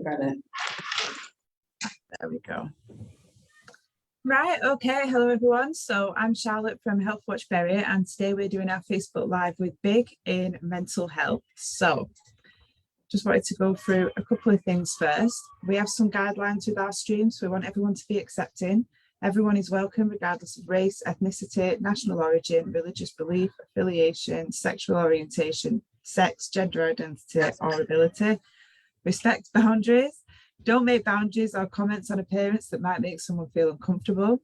There we go. Right, okay, hello everyone. So I'm Charlotte from Healthwatch Berry, and today we're doing our Facebook Live with Big in mental health. So just wanted to go through a couple of things first. We have some guidelines with our streams. We want everyone to be accepting. Everyone is welcome regardless of race, ethnicity, national origin, religious belief, affiliation, sexual orientation, sex, gender identity or ability. Respect boundaries. Don't make boundaries or comments on appearance that might make someone feel uncomfortable.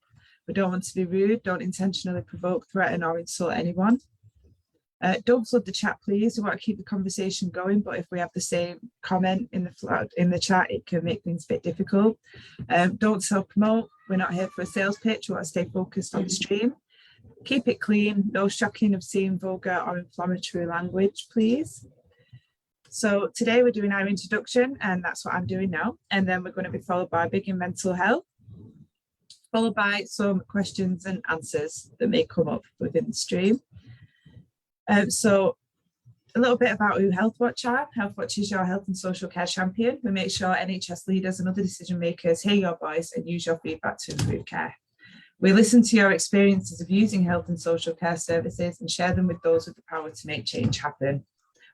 We don't want to be rude. Don't intentionally provoke, threaten or insult anyone. Don't flood the chat, please. We want to keep the conversation going, but if we have the same comment in the chat, it can make things a bit difficult. Don't self-promote. We're not here for a sales pitch. We want to stay focused on the stream. Keep it clean. No shocking, obscene, vulgar or inflammatory language, please. So today we're doing our introduction, and that's what I'm doing now. And then we're going to be followed by Big in mental health, followed by some questions and answers that may come up within the stream. So a little bit about who Healthwatch are. Healthwatch is your health and social care champion. We make sure NHS leaders and other decision makers hear your voice and use your feedback to improve care. We listen to your experiences of using health and social care services and share them with those with the power to make change happen.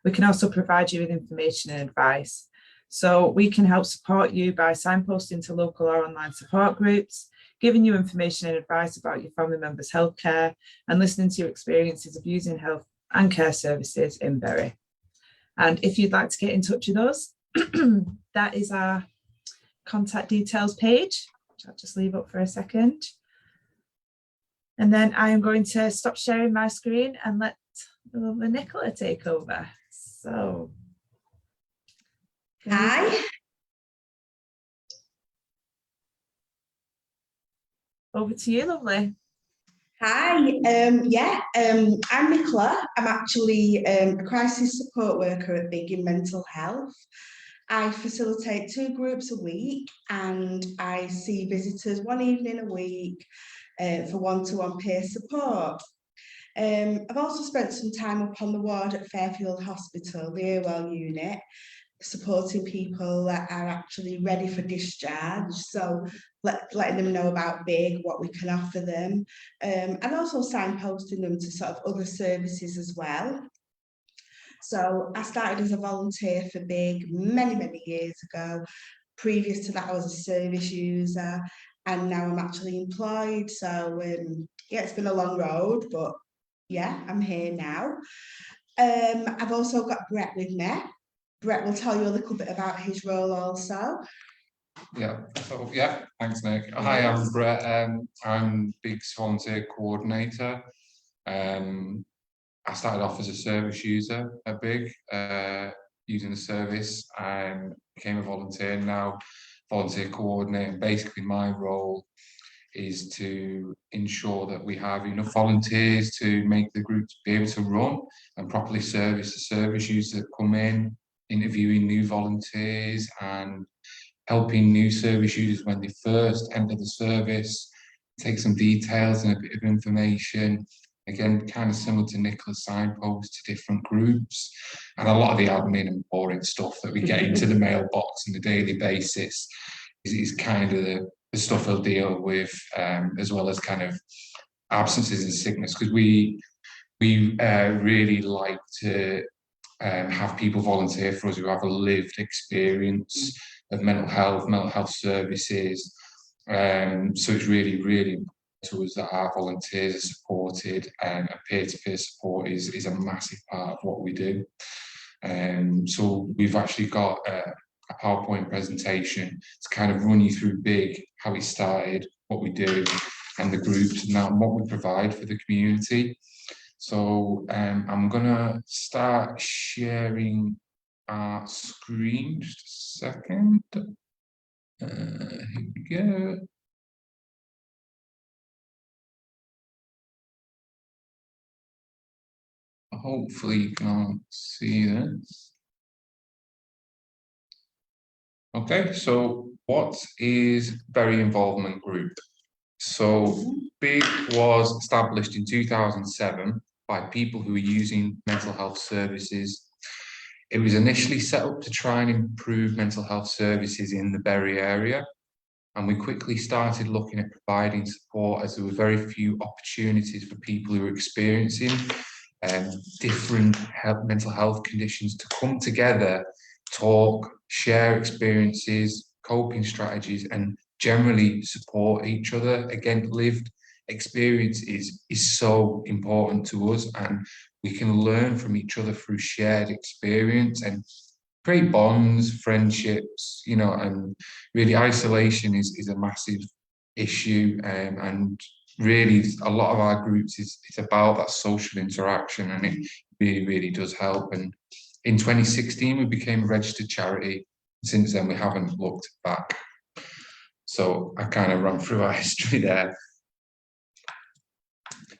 We can also provide you with information and advice. So we can help support you by signposting to local or online support groups, giving you information and advice about your family members' healthcare, and listening to your experiences of using health and care services in Bury. And if you'd like to get in touch with us, that is our contact details page, which I'll just leave up for a second. And then I am going to stop sharing my screen and let the lovely Nicola take over. So, Hi. Over to you, lovely. Hi. I'm Nicola. I'm actually a crisis support worker at Big in Mental Health. I facilitate 2 groups a week, and I see visitors 1 evening a week for one-to-one peer support. I've also spent some time up on the ward at Fairfield Hospital, the AWOL unit, supporting people that are actually ready for discharge. So letting them know about Big, what we can offer them, and also signposting them to sort of other services as well. So I started as a volunteer for Big many years ago. Previous to that, I was a service user, and now I'm actually employed. So yeah, it's been a long road, but yeah, I'm here now. I've also got Brett with me. Brett will tell you a little bit about his role also. Thanks, Nick. Hi, I'm Brett. I'm Big's volunteer coordinator. I started off as a service user at Big, using the service, and became a volunteer, now volunteer coordinator. Basically, my role is to ensure that we have enough volunteers to make the groups be able to run and properly service the service users that come in, interviewing new volunteers and helping new service users when they first enter the service, take some details and a bit of information. Again, kind of similar to Nicola's signpost to different groups, and a lot of the admin and boring stuff that we get into the mailbox on a daily basis is kind of the stuff we'll deal with, as well as kind of absences and sickness, because we really like to have people volunteer for us who have a lived experience of mental health services. So it's really important to us that our volunteers are supported, and peer-to-peer support is a massive part of what we do. So we've actually got a PowerPoint presentation to kind of run you through Big, how we started, what we do, and the groups, and now what we provide for the community. So I'm gonna start sharing our screen, just a second. Here we go. Hopefully you can see this. Okay, so what is Bury Involvement Group? So Big was established in 2007 by people who are using mental health services It was initially set up to try and improve mental health services in the Bury area, and we quickly started looking at providing support as there were very few opportunities for people who were experiencing different mental health conditions to come together, talk, share experiences, coping strategies, and generally support each other. Again, lived experience is so important to us, and we can learn from each other through shared experience and create bonds, friendships, you know, and really isolation is a massive issue, and really a lot of our groups is about that social interaction, and it really does help. And in 2016 we became a registered charity. Since then we haven't looked back. So I kind of ran through our history there.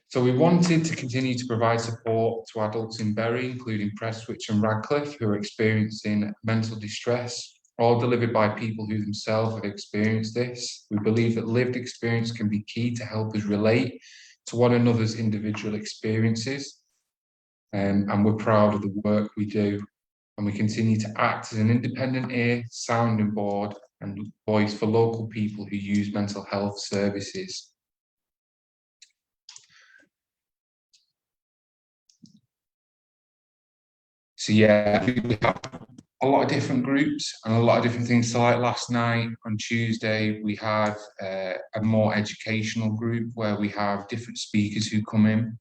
So we wanted to continue to provide support to adults in Bury, including Prestwich and Radcliffe, who are experiencing mental distress, all delivered by people who themselves have experienced this. We believe that lived experience can be key to help us relate to one another's individual experiences. And we're proud of the work we do. And we continue to act as an independent ear, sounding board, and voice for local people who use mental health services. So yeah, we have a lot of different groups and a lot of different things. So like last night on Tuesday, we had a more educational group where we have different speakers who come in.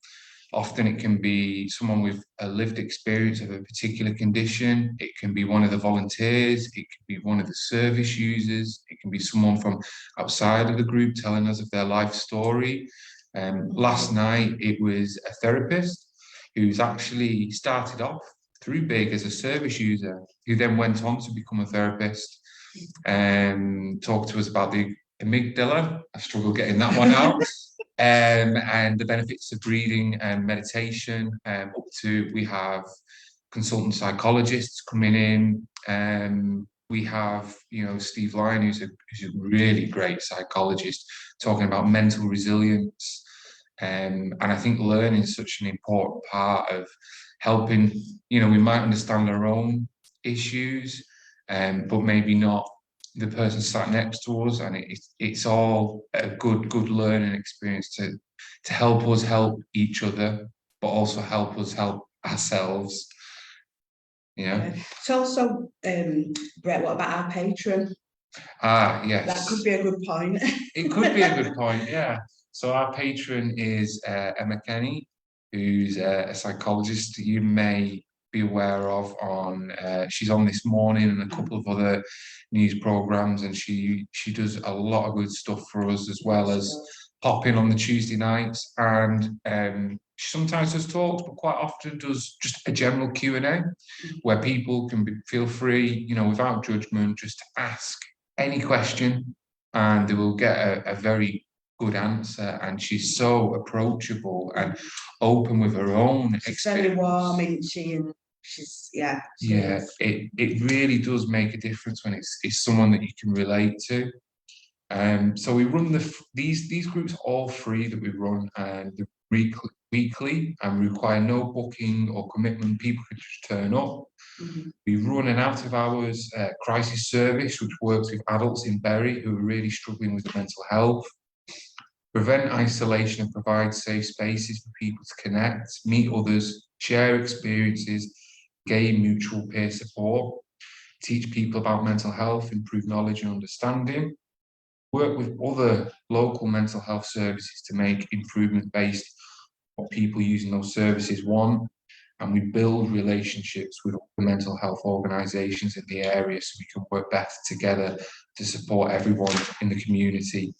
Often it can be someone with a lived experience of a particular condition. It can be one of the volunteers. It can be one of the service users. It can be someone from outside of the group telling us of their life story. Last night, it was a therapist who's actually started off through Big as a service user, who then went on to become a therapist, and talked to us about the amygdala. I struggle getting that one out. And the benefits of breathing and meditation. Up to, we have consultant psychologists coming in. We have, you know, Steve Lyon, who's a really great psychologist, talking about mental resilience. And I think learning is such an important part of helping. You know, we might understand our own issues, but maybe not the person sat next to us, and it's all a good learning experience to help us help each other, but also help us help ourselves. Yeah. So also, Brett, what about our patron? Yes. That could be a good point. It could be a good point, yeah. So our patron is Emma Kenny, who's a psychologist that you may be aware of. She's on This Morning and a couple of other news programs, and she does a lot of good stuff for us, as well as pop in on the Tuesday nights, and she sometimes does talks, but quite often does just a general Q&A where people can feel free, you know, without judgment, just to ask any question, and they will get a very good answer. And she's so approachable and open with her own experience. Very warm, isn't she? And she's it really does make a difference when it's someone that you can relate to. So we run these groups, all free that we run, and they're weekly and require no booking or commitment. People can just turn up. We run an out of hours crisis service, which works with adults in Bury who are really struggling with mental health, prevent isolation and provide safe spaces for people to connect, meet others, share experiences, gain mutual peer support, teach people about mental health, improve knowledge and understanding, work with other local mental health services to make improvements based on what people using those services want. And we build relationships with other mental health organisations in the area so we can work better together to support everyone in the community.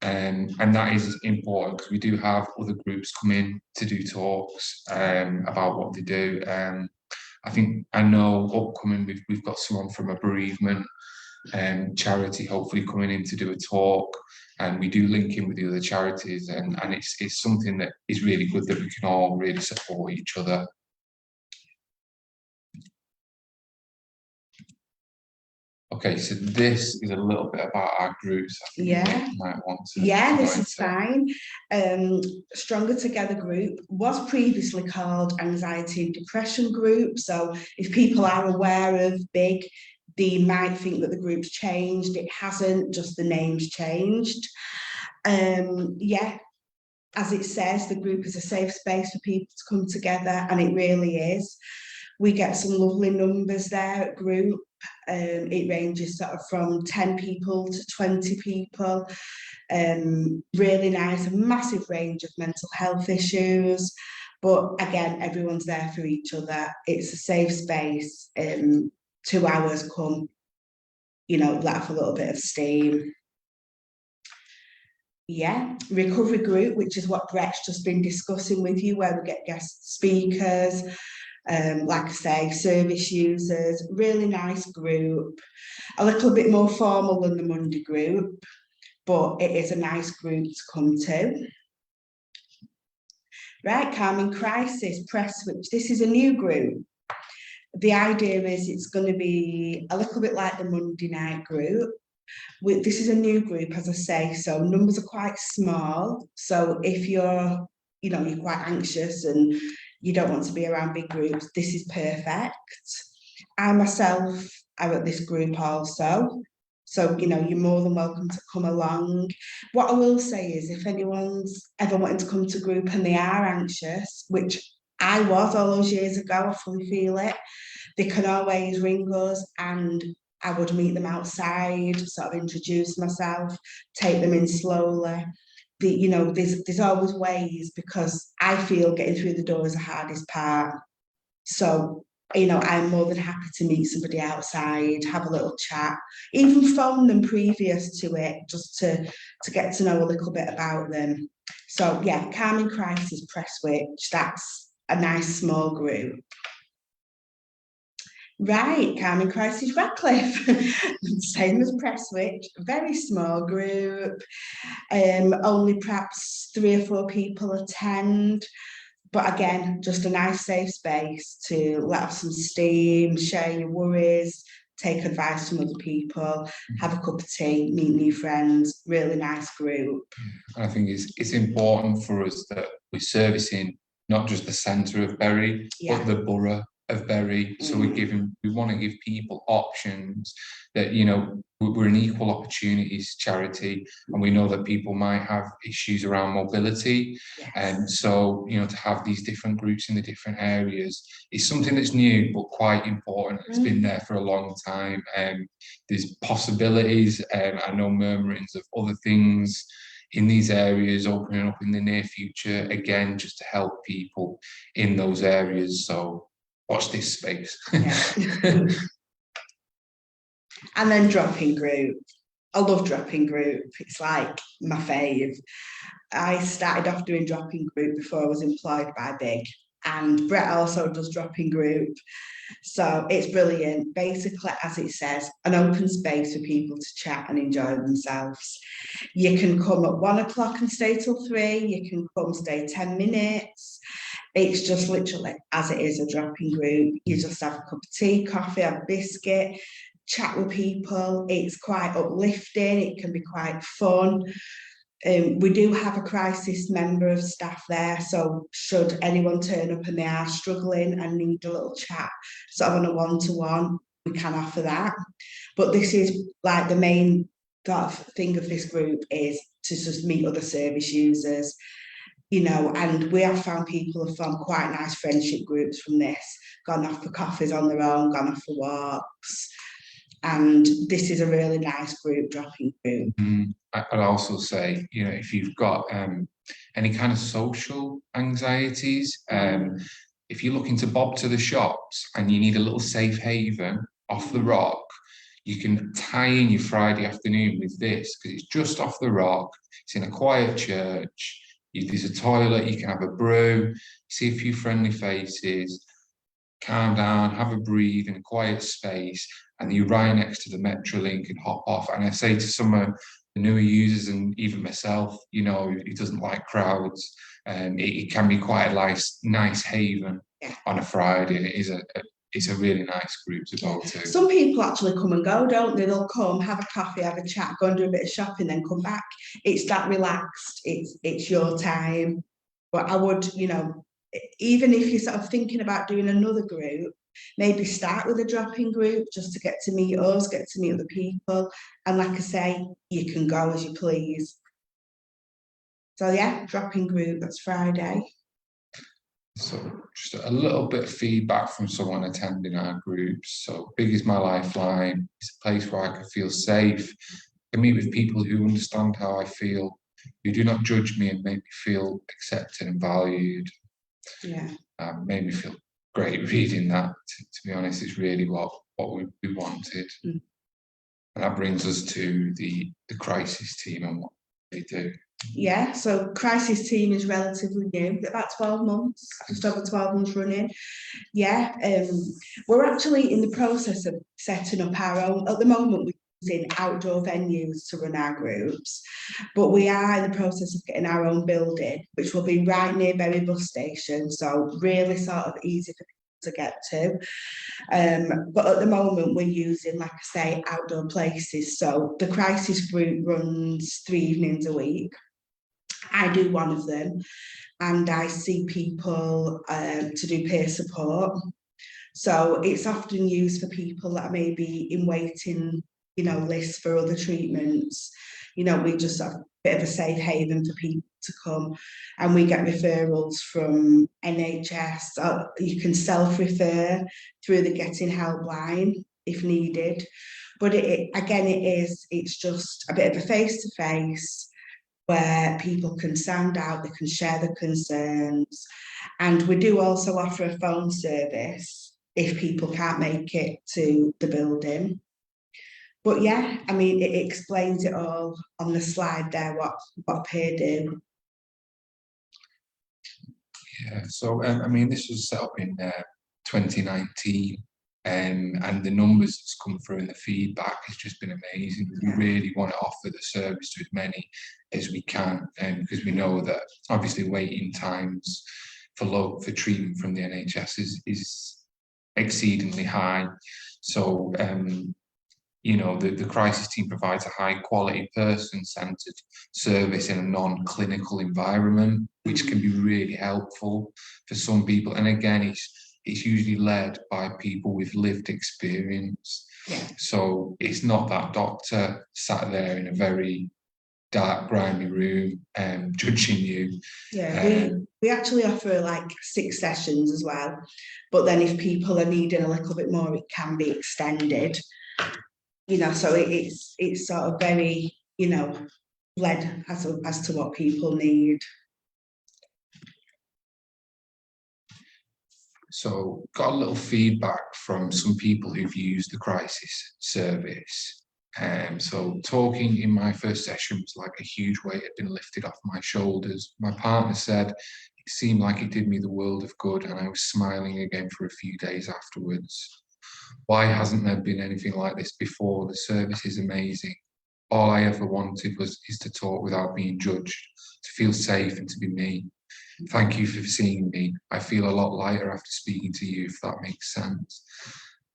And that is important because we do have other groups come in to do talks about what they do. I know upcoming we've got someone from a bereavement charity hopefully coming in to do a talk, and we do link in with the other charities, and it's something that is really good that we can all really support each other. Okay, so this is a little bit about our groups. I think Yeah. Nick might want to Yeah, go this is into. fine. Stronger Together group was previously called Anxiety and Depression group. So if people are aware of BIG, they might think that the group's changed. It hasn't, just the name's changed. Yeah, as it says, the group is a safe space for people to come together, and it really is. We get some lovely numbers there at group. It ranges sort of from 10 people to 20 people. Really nice, a massive range of mental health issues. But again, everyone's there for each other. It's a safe space. 2 hours, come, let off a little bit of steam. Yeah, recovery group, which is what Brett's just been discussing with you, where we get guest speakers, like I say, service users, really nice group, a little bit more formal than the Monday group, but it is a nice group to come to. Right, Calming Crisis, Press Switch. This is a new group. The idea is it's going to be a little bit like the Monday night group. This is a new group, as I say, so numbers are quite small. So if you're quite anxious and you don't want to be around big groups, this is perfect. I myself am at this group also. So, you're more than welcome to come along. What I will say is if anyone's ever wanting to come to group and they are anxious, which I was all those years ago, I fully feel it, they can always ring us and I would meet them outside, sort of introduce myself, take them in slowly. There's always ways, because I feel getting through the door is the hardest part. So, I'm more than happy to meet somebody outside, have a little chat, even phone them previous to it, just to get to know a little bit about them. So yeah, Calming Crisis, Press Switch, that's a nice small group. Right, Calming Crisis Radcliffe, same as Press Switch, very small group, only perhaps 3 or 4 people attend. But again, just a nice safe space to let off some steam, share your worries, take advice from other people, have a cup of tea, meet new friends. Really nice group. I think it's important for us that we're servicing not just the centre of Bury, but the borough of Bury. So we want to give people options that, we're an equal opportunities charity, and we know that people might have issues around mobility. Yes. And so, to have these different groups in the different areas is something that's new, but quite important. It's been there for a long time. There's possibilities, I know murmurings of other things in these areas opening up in the near future, again, just to help people in those areas. So watch this space. Yeah. And then Dropping Group. I love Dropping Group. It's like my fave. I started off doing Dropping Group before I was employed by Big. And Brett also does Dropping Group. So it's brilliant. Basically, as it says, an open space for people to chat and enjoy themselves. You can come at 1 o'clock and stay till 3. You can come stay 10 minutes. It's just literally as it is, a dropping group. You just have a cup of tea, coffee, a biscuit, chat with people. It's quite uplifting. It can be quite fun. We do have a crisis member of staff there, so should anyone turn up and they are struggling and need a little chat, sort of on a one-to-one, we can offer that. But this is like the main sort of thing of this group is to just meet other service users, and we have found people have formed quite nice friendship groups from this, gone off for coffees on their own, gone off for walks. And this is a really nice group, dropping group. I'd also say, if you've got any kind of social anxieties, if you're looking to bob to the shops and you need a little safe haven off the rock, you can tie in your Friday afternoon with this, because it's just off the rock. It's in a quiet church. There's a toilet, you can have a brew, see a few friendly faces, calm down, have a breathe in a quiet space, and you're right next to the Metrolink and hop off. And I say to some of the newer users, and even myself, who doesn't like crowds, it can be quite a nice haven on a Friday, and it is a it's a really nice group to go to. Some people actually come and go, don't they? They'll come, have a coffee, have a chat, go and do a bit of shopping, then come back. It's that relaxed, it's your time. But I would, you know, even if you're sort of thinking about doing another group, maybe start with a drop-in group just to get to meet us, get to meet other people. And like I say, you can go as you please. So yeah, drop-in group, that's Friday. So just a little bit of feedback from someone attending our groups. So Big is my lifeline. It's a place where I can feel safe. I meet with people who understand how I feel, who do not judge me and make me feel accepted and valued. Yeah. Made me feel great reading that. To be honest, it's really what we wanted. And that brings us to the crisis team and what they do. Yeah, so crisis team is relatively new, about 12 months, just over 12 months running. Yeah, we're actually in the process of setting up our own. At the moment, we're using outdoor venues to run our groups, but we are in the process of getting our own building, which will be right near Bury bus station, so really sort of easy for people to get to. But at the moment, we're using, like I say, outdoor places. So the crisis group runs 3 evenings a week. I do one of them, and I see people to do peer support. So it's often used for people that may be in waiting, you know, lists for other treatments. You know, we just have a bit of a safe haven for people to come, and we get referrals from NHS. You can self-refer through the Getting Help line if needed. But it's just a bit of a face-to-face where people can sound out, they can share their concerns. And we do also offer a phone service if people can't make it to the building. But yeah, I mean, it explains it all on the slide there, what peer do. Yeah, so I mean, this was set up in 2019, and the numbers that's come through and the feedback has just been amazing. We really want to offer the service to as many as we can, because we know that obviously waiting times for treatment from the NHS is exceedingly high. So you know, the crisis team provides a high quality person-centered service in a non-clinical environment, which can be really helpful for some people. And again, it's usually led by people with lived experience. Yeah. So it's not that doctor sat there in a very dark, grimy room judging you. Yeah, we actually offer like 6 sessions as well. But then if people are needing a little bit more, it can be extended. You know, so it's sort of very, you know, led as to what people need. So got a little feedback from some people who've used the crisis service. So talking in my first session was like a huge weight had been lifted off my shoulders. My partner said it seemed like it did me the world of good, and I was smiling again for a few days afterwards. Why hasn't there been anything like this before? The service is amazing. All I ever wanted is to talk without being judged, to feel safe and to be me. Thank you for seeing me. I feel a lot lighter after speaking to you, if that makes sense.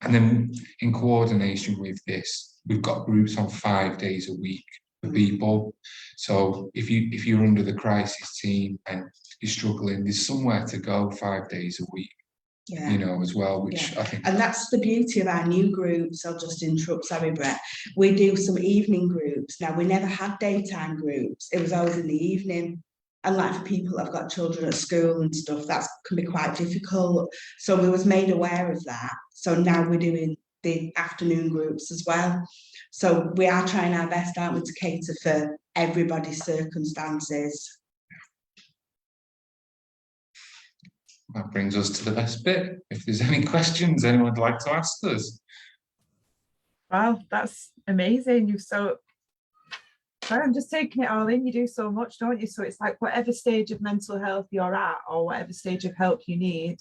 And then in coordination with this, we've got groups on 5 days a week for people. So if you're under the crisis team and you're struggling, there's somewhere to go 5 days a week. Yeah. You know, as well, which I think. And that's the beauty of our new groups. I'll just interrupt, sorry, Brett. We do some evening groups. Now, we never had daytime groups. It was always in the evening. And like for people that have got children at school and stuff, that can be quite difficult. So we was made aware of that. So now we're doing the afternoon groups as well. So we are trying our best, aren't we, to cater for everybody's circumstances. That brings us to the best bit. If there's any questions anyone would like to ask us. Wow, that's amazing. I'm just taking it all in. You do so much, don't you? So it's like whatever stage of mental health you're at or whatever stage of help you need,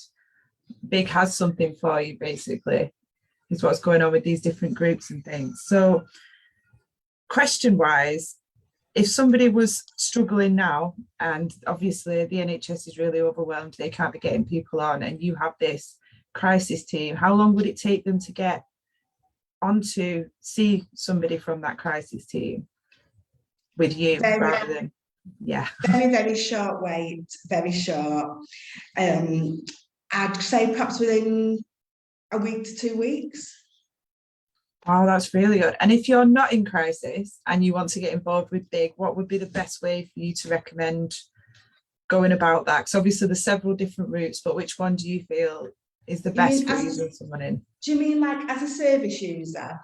Big has something for you, basically, is what's going on with these different groups and things. So question-wise, if somebody was struggling now, and obviously the NHS is really overwhelmed, they can't be getting people on, and you have this crisis team, how long would it take them to get on to see somebody from that crisis team with you rather than, yeah. Very short wait, very short. I'd say perhaps within a week to 2 weeks. Wow, that's really good. And if you're not in crisis and you want to get involved with Big, what would be the best way for you to recommend going about that? Because obviously there's several different routes, but which one do you feel is the best for using someone in? Do you mean like as a service user?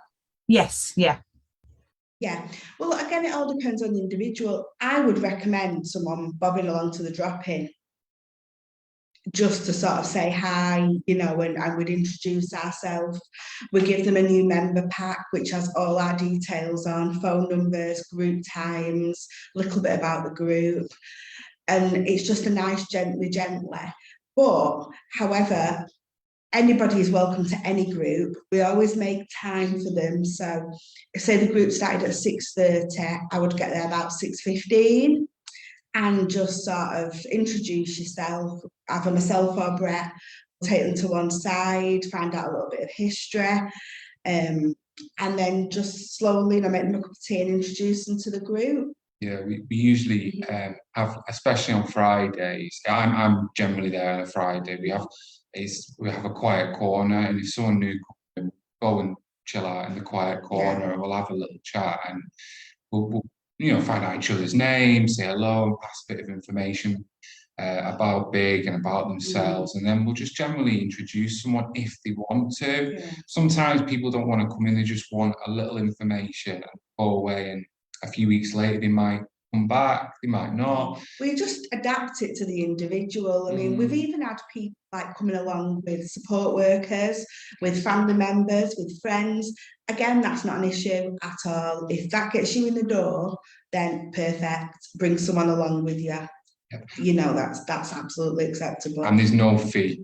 Yes, yeah. Yeah, well, again, it all depends on the individual. I would recommend someone bobbing along to the drop-in just to sort of say hi, you know, and we'd introduce ourselves. We give them a new member pack, which has all our details on, phone numbers, group times, a little bit about the group. And it's just a nice, gently. But, however, anybody is welcome to any group. We always make time for them. So, say the group started at 6:30, I would get there about 6:15 and just sort of introduce yourself, either myself or Brett, take them to one side, find out a little bit of history, and then just slowly, make them a cup of tea and introduce them to the group. Yeah, we usually have, especially on Fridays. I'm generally there on a Friday. We have a quiet corner, and if someone new comes, go and chill out in the quiet corner, and we'll have a little chat, and we'll find out each other's names, say hello, and pass a bit of information about Big and about themselves, and then we'll just generally introduce someone if they want to. Yeah. Sometimes people don't want to come in; they just want a little information and go away, and a few weeks later they might come back, they might not. We just adapt it to the individual. I mean, we've even had people like coming along with support workers, with family members, with friends. Again, that's not an issue at all. If that gets you in the door, then perfect. Bring someone along with you. Yep. You know, that's absolutely acceptable. And there's no fee.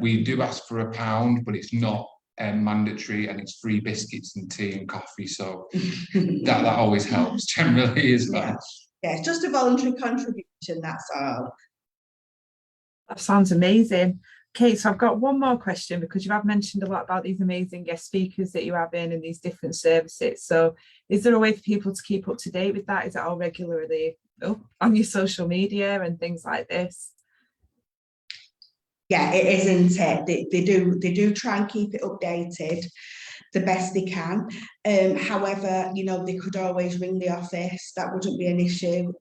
We do ask for £1, but it's not mandatory, and it's free biscuits and tea and coffee. So that always helps generally as well. Yeah, it's just a voluntary contribution, that's all. That sounds amazing. Okay, so I've got one more question, because you have mentioned a lot about these amazing guest speakers that you have in and these different services. So is there a way for people to keep up to date with that? Is it all regularly on your social media and things like this? Yeah, it is, isn't it? They do try and keep it updated the best they can. However, they could always ring the office. That wouldn't be an issue.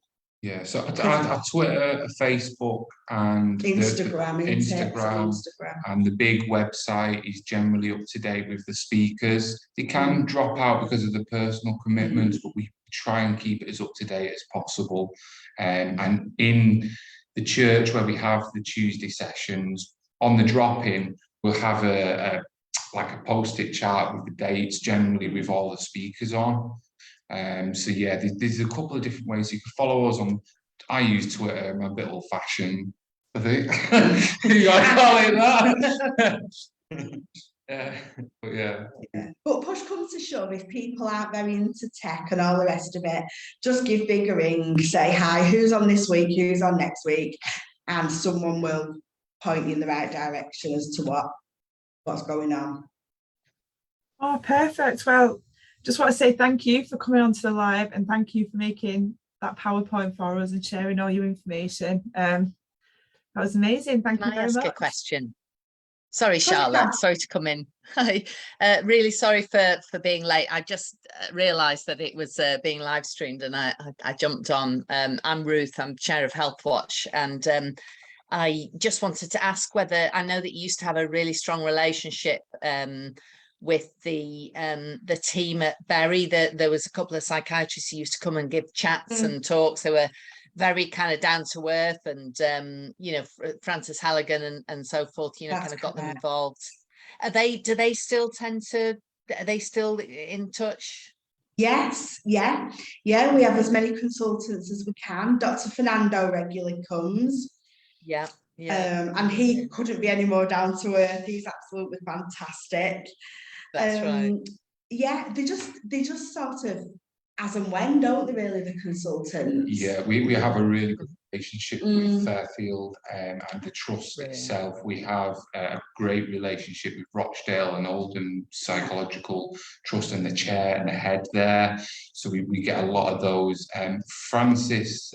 Yeah, so our Twitter, Facebook, and Instagram, and the Big website is generally up to date with the speakers. They can drop out because of the personal commitments, but we try and keep it as up to date as possible. And in the church where we have the Tuesday sessions, on the drop-in, we'll have a post-it chart with the dates, generally with all the speakers on. So yeah, there's a couple of different ways you can follow us on. I use Twitter. I'm a bit old-fashioned, I think. You gotta call it that. Yeah. But push comes to shove, if people aren't very into tech and all the rest of it, just give Big a ring, say hi, who's on this week, who's on next week, and someone will point you in the right direction as to what's going on. Oh, perfect. Well, just want to say thank you for coming on to the live, and thank you for making that PowerPoint for us and sharing all your information. That was amazing. Thank you very much. Can I ask a question? Sorry, Charlotte, sorry to come in. Really sorry for being late. I just realised that it was being live streamed, and I jumped on. I'm Ruth, I'm chair of Healthwatch, and I just wanted to ask whether, I know that you used to have a really strong relationship with the team at Bury. There was a couple of psychiatrists who used to come and give chats and talks. They were very kind of down to earth, and Frances Halligan and so forth, kind of got them involved. Do they still are they still in touch? Yes, yeah, we have as many consultants as we can. Dr. Fernando regularly comes. Yeah. And he couldn't be any more down to earth. He's absolutely fantastic. That's right. Yeah, they just sort of as and when, don't they, really, the consultants? Yeah, we have a really good relationship with Fairfield and the trust Brilliant. itself. We have a great relationship with Rochdale and Oldham Psychological Trust and the chair and the head there. So we get a lot of those. Frances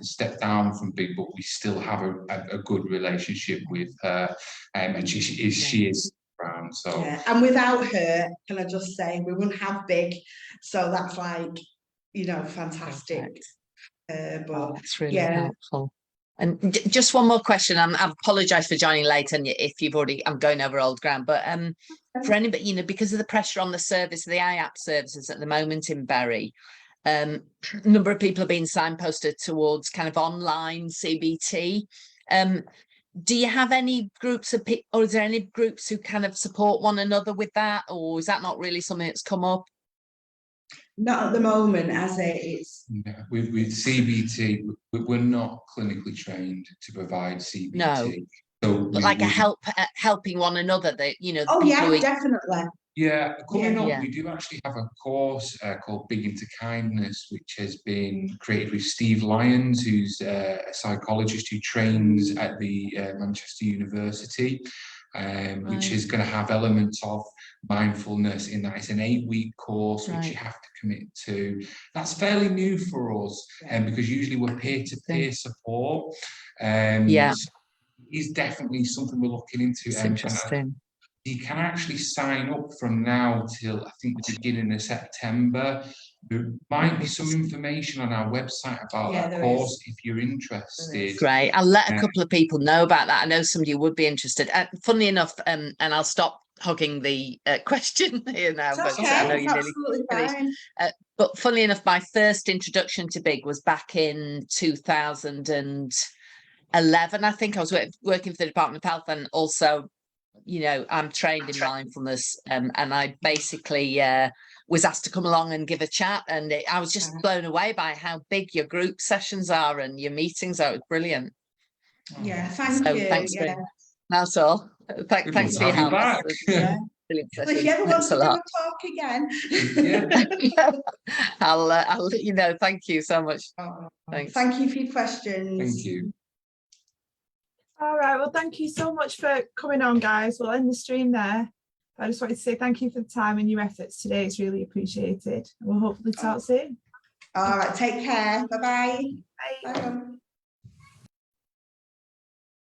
stepped down from Big, but we still have a good relationship with her, and she is around. So yeah, and without her, can I just say, we wouldn't have Big. So that's like, you know, fantastic. But that's really yeah. helpful. And just one more question. I apologise for joining late, and if you've already, I'm going over old ground. But for anybody, you know, because of the pressure on the service, the IAP services at the moment in Bury, a number of people are being signposted towards kind of online CBT. Do you have any groups of people, or is there any groups who kind of support one another with that, or is that not really something that's come up? Not at the moment, as it is. yeah, with CBT, we're not clinically trained to provide CBT. No. So But like helping one another, that, you know, Oh people yeah, who definitely. yeah, coming up, Yeah. we do actually have a course called Big into Kindness, which has been created with Steve Lyons, who's a psychologist who trains at the Manchester University, which is going to have elements of mindfulness in that. It's an 8-week course which you have to commit to. That's fairly new for us, because usually we're peer-to-peer support. Yeah. So it's definitely something we're looking into. It's interesting. You can actually sign up from now till I think the beginning of September. There might be some information on our website about that course if you're interested. Great. I'll let a couple of people know about that. I know somebody would be interested. Funnily enough, and I'll stop hugging the question here now, but I know you're nearly finished. But funnily enough, my first introduction to Big was back in 2011. I think I was working for the Department of Health, and also, you know, I'm trained in mindfulness, and I basically was asked to come along and give a chat, and I was just blown away by how big your group sessions are and your meetings are. It was brilliant. Yeah, thank you. Thanks that's all. Thanks for your help. Brilliant session. If you ever want to do a talk again, I'll let you know. Thank you so much. Thanks. Thank you for your questions. Thank you. All right, well, thank you so much for coming on, guys. We'll end the stream there. I just wanted to say thank you for the time and your efforts today. It's really appreciated. We'll hopefully talk soon. All right, take care. Bye-bye. Bye. Bye.